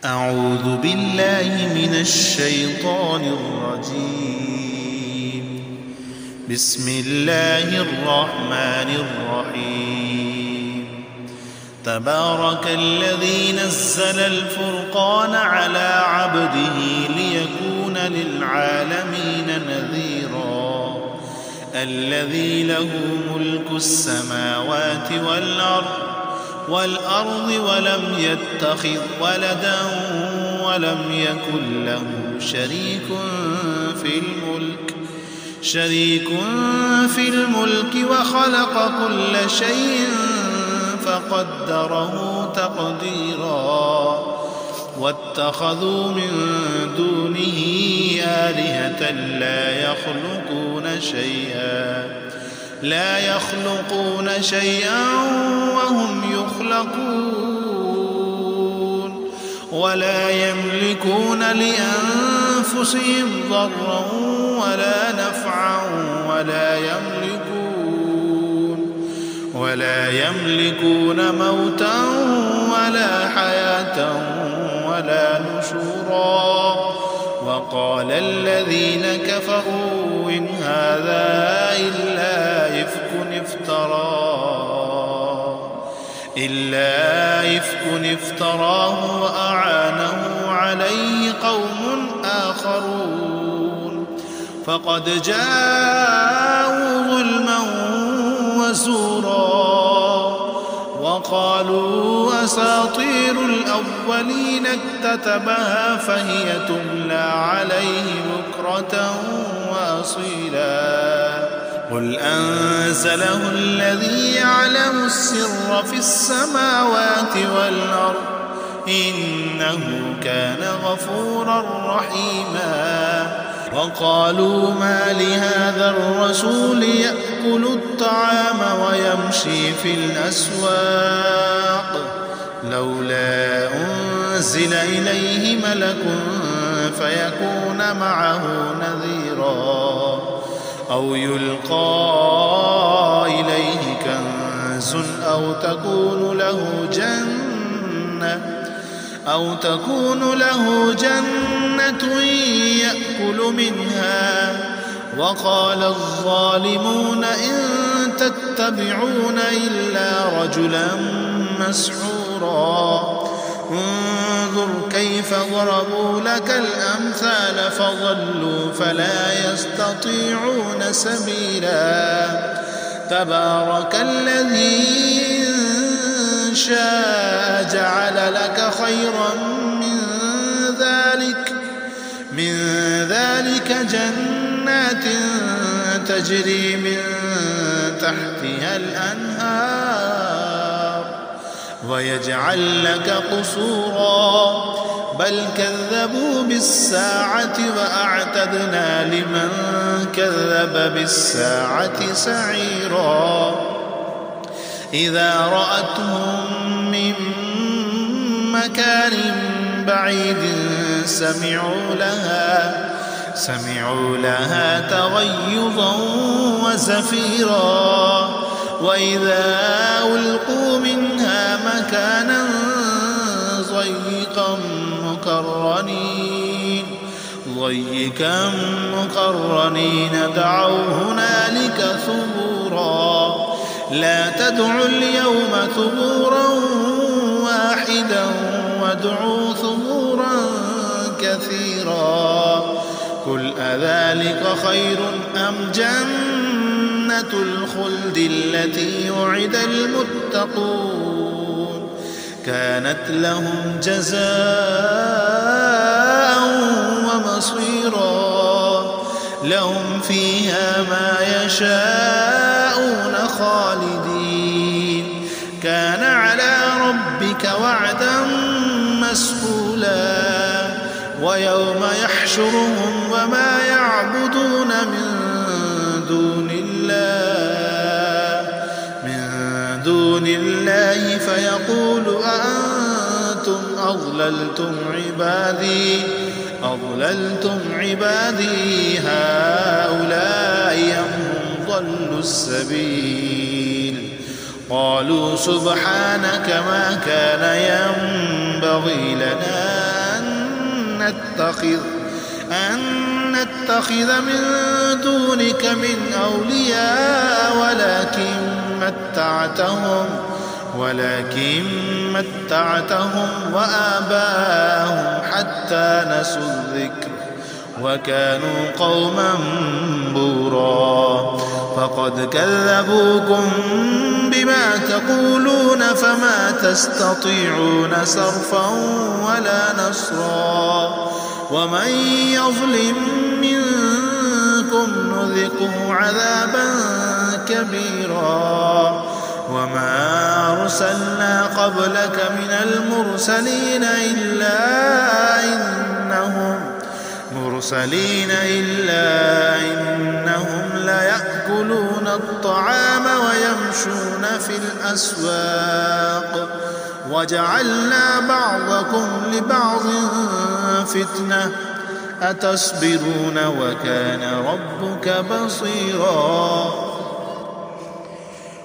أعوذ بالله من الشيطان الرجيم. بسم الله الرحمن الرحيم. تبارك الذي نزل الفرقان على عبده ليكون للعالمين نذيرا. الذي له ملك السماوات والأرض ولم يتخذ ولدا ولم يكن له شريك في الملك وخلق كل شيء فقدره تقديرا. واتخذوا من دونه آلهة لا يخلقون شيئا وهم يخلقون ولا يملكون لأنفسهم ضرا ولا نفعا ولا يملكون موتا ولا حياة ولا نشورا. وقال الذين كفروا إن هذا إلا إفك افتراه وأعانه عليه قوم آخرون فقد جاءوا ظلما وزورا. وقالوا أساطير الأولين اكتتبها فهي تملى عليه بكرة وأصيلا. قل أنزله الذي يعلم السر في السماوات والأرض إنه كان غفورا رحيما. وقالوا ما لهذا الرسول يأكل الطعام ويمشي في الأسواق لولا أنزل إليه ملك فيكون معه نذيرا أو يلقى إليه كنز أو تكون له جنة يأكل منها. وقال الظالمون إن تتبعون إلا رجلا مسحورا. انظر كيف ضربوا لك الأمثال فضلوا فلا يستطيعون سبيلا. تبارك الذي إن شاء جعل لك خيرا من ذلك جنات تجري من تحتها الأنهار ويجعل لك قصورا بل كذبوا بالساعة وأعتدنا لمن كذب بالساعة سعيرا. إذا رأتهم من مكان بعيد سمعوا لها تغيظا وزفيرا. وإذا ألقوا منها مكانا ضيقا مقرنين دعوا هنالك ثبورا. لا تدعوا اليوم ثبورا واحدا وادعوا ثبورا كثيرا. قل أذلك خير أم جنة الخلد التي وعد المتقون كانت لهم جزاء ومصيرا. لهم فيها ما يشاءون خالدين كان على ربك وعدا مسئولا. ويوم يحشرهم وما يعبدون من دون الله فيقول أأنتم أضللتم عبادي هؤلاء أم هم ضلوا السبيل. قالوا سبحانك ما كان ينبغي لنا نتخذ من دونك من أولياء ولكن متعتهم وآباءهم حتى نسوا الذكر وكانوا قوما بورا فقد كذبوكم بما تقولون فما تستطيعون صرفا ولا نصرا ومن يظلم منكم نذقه عذابا كبيرا وما أرسلنا قبلك من المرسلين إلا إنهم ليأكلون الطعام ويمشون في الأسواق وجعلنا بعضكم لبعض فتنة أتصبرون وكان ربك بصيرا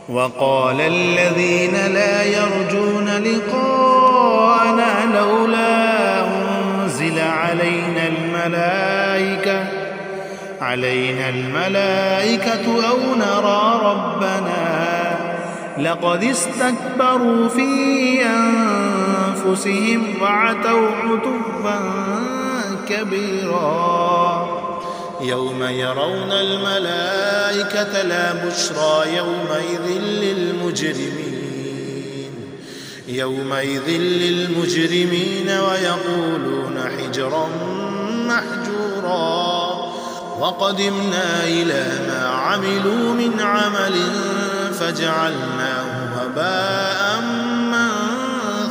وقال الذين لا يرجون لقاءنا لولا أنزل علينا الملائكة أو نرى ربنا لقد استكبروا في أنفسهم وعتوا عتوا كبيرا يوم يرون الملائكة لا بشرى يومئذ للمجرمين ويقولون حجرا محجورا وقدمنا إلى ما عملوا من عمل فجعلناه هباء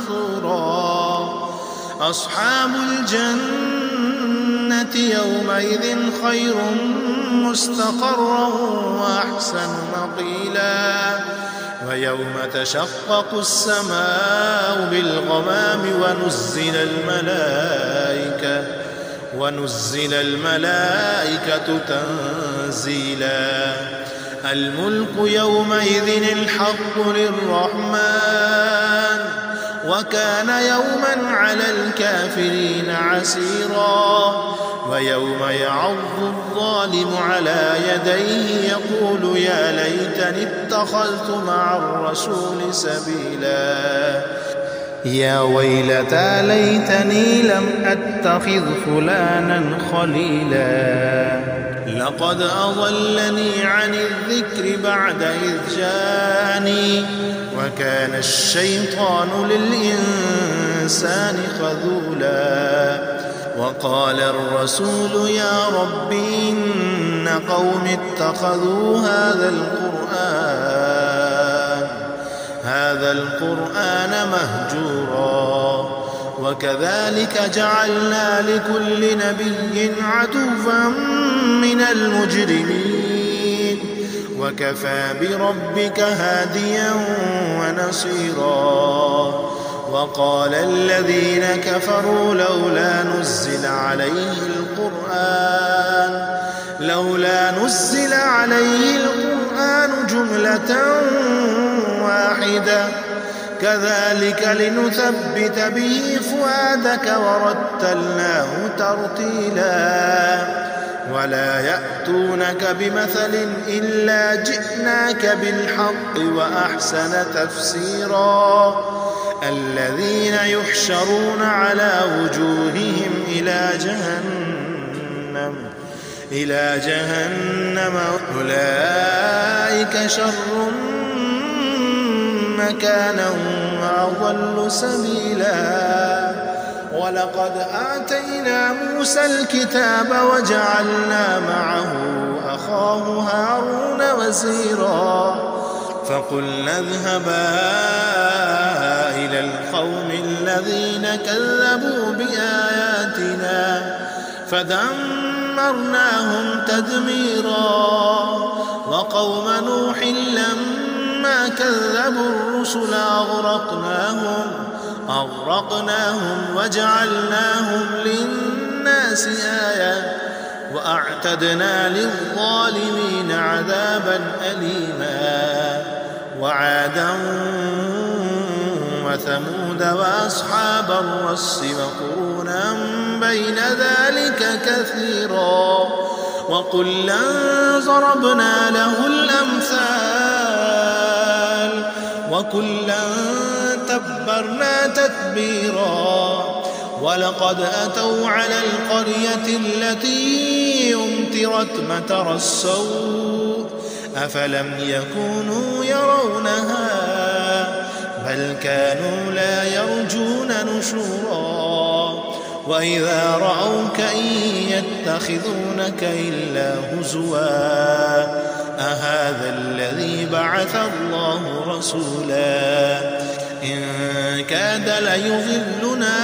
منثورا أصحاب الجنة يومئذ خير مستقرا وأحسن مقيلا ويوم تشقق السماء بالغمام ونزل الملائكة تنزيلا الملك يومئذ الحق للرحمن وكان يوما على الكافرين عسيرا ويوم يعض الظالم على يديه يقول يا ليتني اتخذت مع الرسول سبيلا يا ويلتى ليتني لم أتخذ فلانا خليلا لقد أضلني عن الذكر بعد إذ جاءني وكان الشيطان للإنسان خذولا وقال الرسول يا رب إن قوم اتخذوا هذا القرآن مهجورا وكذلك جعلنا لكل نبي عدوا من المجرمين وكفى بربك هاديا ونصيرا وقال الذين كفروا لولا نزل عليه القرآن جملة واحدة كذلك لنثبت به فؤادك ورتلناه ترتيلا ولا يأتونك بمثل إلا جئناك بالحق وأحسن تفسيرا الذين يحشرون على وجوههم إلى جهنم أولئك شر مكانا وأضل سبيلا ولقد آتينا موسى الكتاب وجعلنا معه أخاه هارون وزيرا فقلنا اذهبا إلى القوم الذين كذبوا بآياتنا فدمرناهم تدميرا وقوم نوح لما كذبوا الرسل أغرقناهم وجعلناهم للناس آية وأعتدنا للظالمين عذابا أليما وعادا وثمود وأصحاب الرس وقرونا بين ذلك كثيرا وكلا ضربنا له الأمثال وكلا تبرنا تتبيرا ولقد أتوا على القرية التي أمطرت مطر السوء أفلم يكونوا يرونها بل كانوا لا يرجون نشورا وإذا رأوك إن يتخذونك إلا هزوا أهذا الذي بعث الله رسولا إن كاد ليضلنا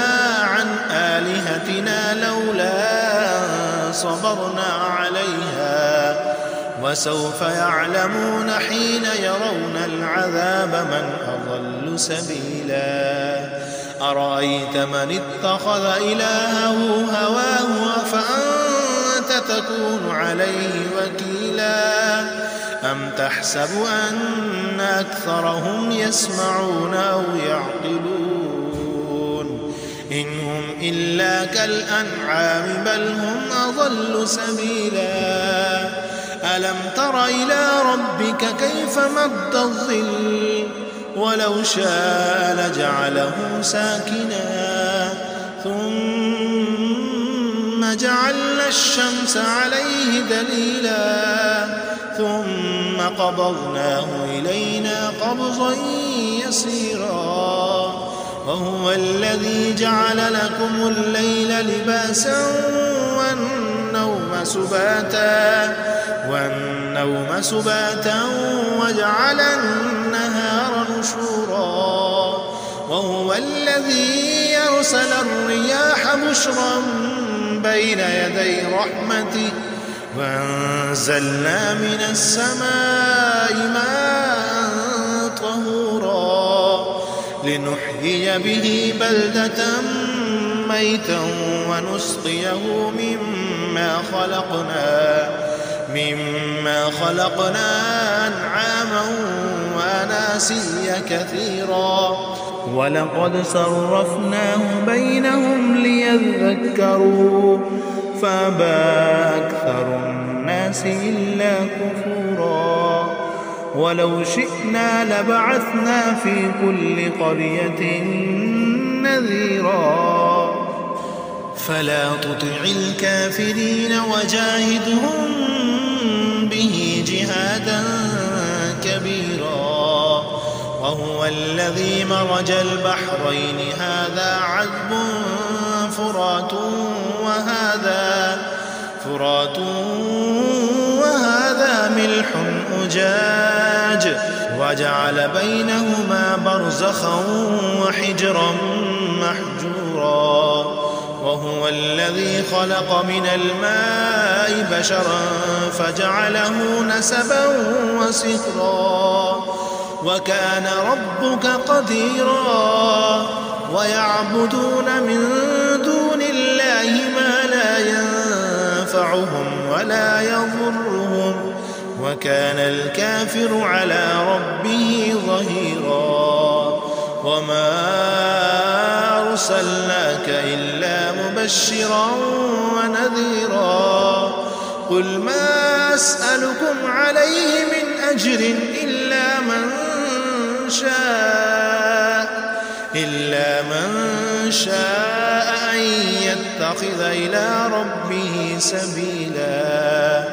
عن آلهتنا لولا أن صبرنا عليها وسوف يعلمون حين يرون العذاب من أضل سبيلا أرأيت من اتخذ إلهه هواه أفأنت تكون عليه وكيلا أم تحسب أن أكثرهم يسمعون أو يعقلون إن هم إلا كالأنعام بل هم أضل سبيلا ألم تر إلى ربك كيف مد الظل ولو شاء لجعله ساكنا ثم جعلنا الشمس عليه دليلا ثم قبضناه إلينا قبضا يسيرا وهو الذي جعل لكم الليل لباسا والنوم سباتا وجعل النهار نشورا وهو الذي يرسل الرياح بشرا بين يدي رحمته وأنزلنا من السماء ماء طهورا لنحيي به بلدة ميتا ونسقيه مما خلقنا أنعاما وأناسيا كثيرا ولقد صرفناه بينهم ليذكروا فأبى أكثر الناس إلا كفورا ولو شئنا لبعثنا في كل قرية نذيرا فلا تطع الكافرين وجاهدهم به جهادا كبيرا وهو الذي مرج البحرين هذا عذب فرات وهذا ملح أجاج وجعل بينهما برزخا وحجرا محجورا وهو الذي خلق من الماء بشرا فجعله نسبا وسخرا وكان ربك قديرا ويعبدون من دون الله ما لا ينفعهم ولا يضرهم وكان الكافر على ربه ظهيرا وما أرسلناك إلا مبشرا ونذيرا قل ما أسألكم عليه من أجر إلا من شاء أن يتخذ إلى ربه سبيلا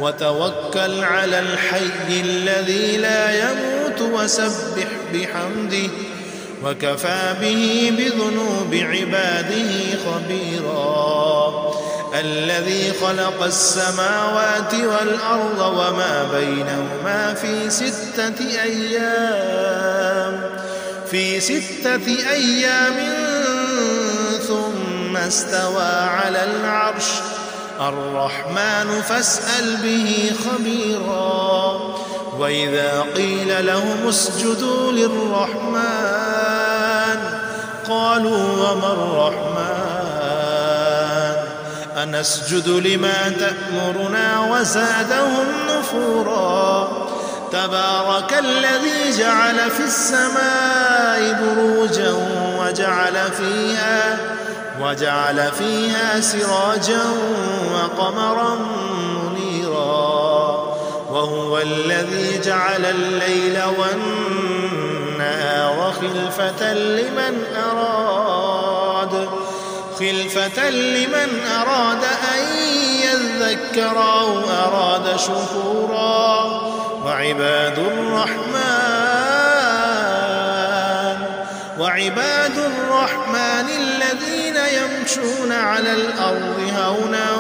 وتوكل على الحي الذي لا يموت وسبح بحمده وكفى به بذنوب عباده خبيرا الذي خلق السماوات والأرض وما بينهما في ستة أيام ثم استوى على العرش الرحمن فاسأل به خبيرا وإذا قيل لهم اسجدوا للرحمن قالوا وما الرحمن أنسجد لما تأمرنا وزادهم نفورا تبارك الذي جعل في السماء بروجا وجعل فيها سراجا وقمرا منيرا وهو الذي جعل الليل والنهار خلفة لمن أراد أن يذكر أو أراد شكورا وعباد الرحمن الذين يمشون على الأرض هونا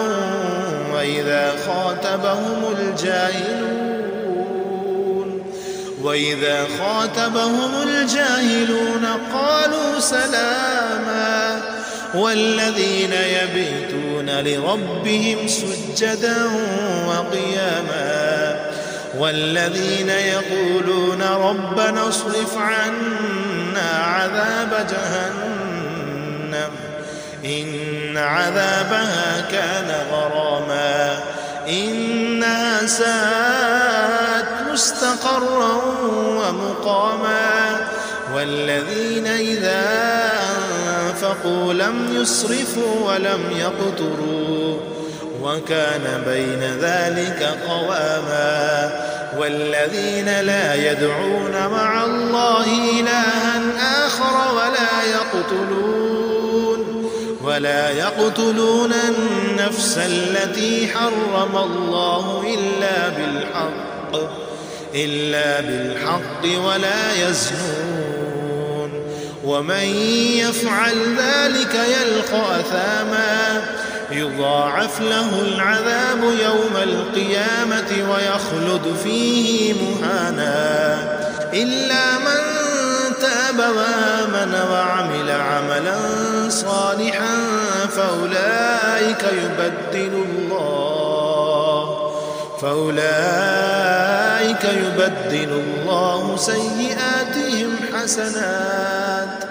وإذا خاطبهم الجاهلون قالوا سلاما والذين يبيتون لربهم سجدا وقياما والذين يقولون ربنا اصرف عنا عذاب جهنم إن عذابها كان غراما إنها ساءت مستقرا ومقاما والذين إذا أنفقوا لم يسرفوا ولم يقتروا وكان بين ذلك قواما والذين لا يدعون مع الله إلها آخر ولا يقتلون النفس التي حرم الله إلا بالحق ولا يزنون ومن يفعل ذلك يلقى أثاما يضاعف له العذاب يوم القيامة ويخلد فيه مهانا إلا من تاب وآمن وعمل عملا صالحا فأولئك يبدل الله سيئاتهم حسنات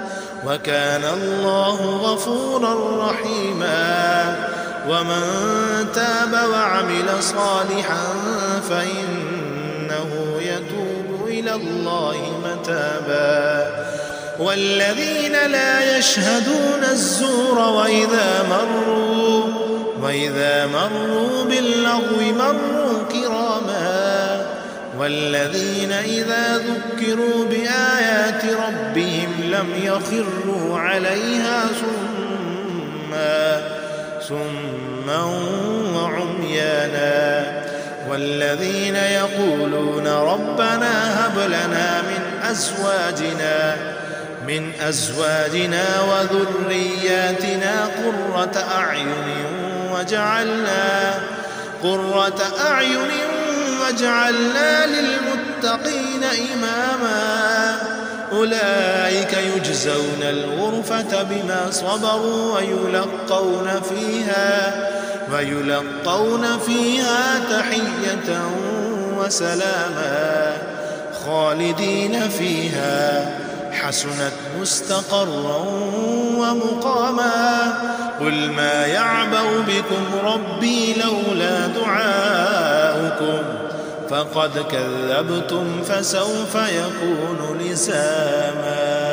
وكان الله غفورا رحيما ومن تاب وعمل صالحا فإنه يتوب إلى الله متابا والذين لا يشهدون الزور وإذا مروا باللغو مروا كراما والذين إذا ذكروا بآيات ربهم لم يخروا عليها صما وعميانا والذين يقولون ربنا هب لنا من أزواجنا وذرياتنا قرة أعين وجعلنا للمتقين إماما أولئك يجزون الغرفة بما صبروا ويلقون فيها تحية وسلاما خالدين فيها حسنت مستقرا ومقاما قل ما يعبأ بكم ربي لولا دعاؤكم فقد كذبتم فسوف يكون لزاما.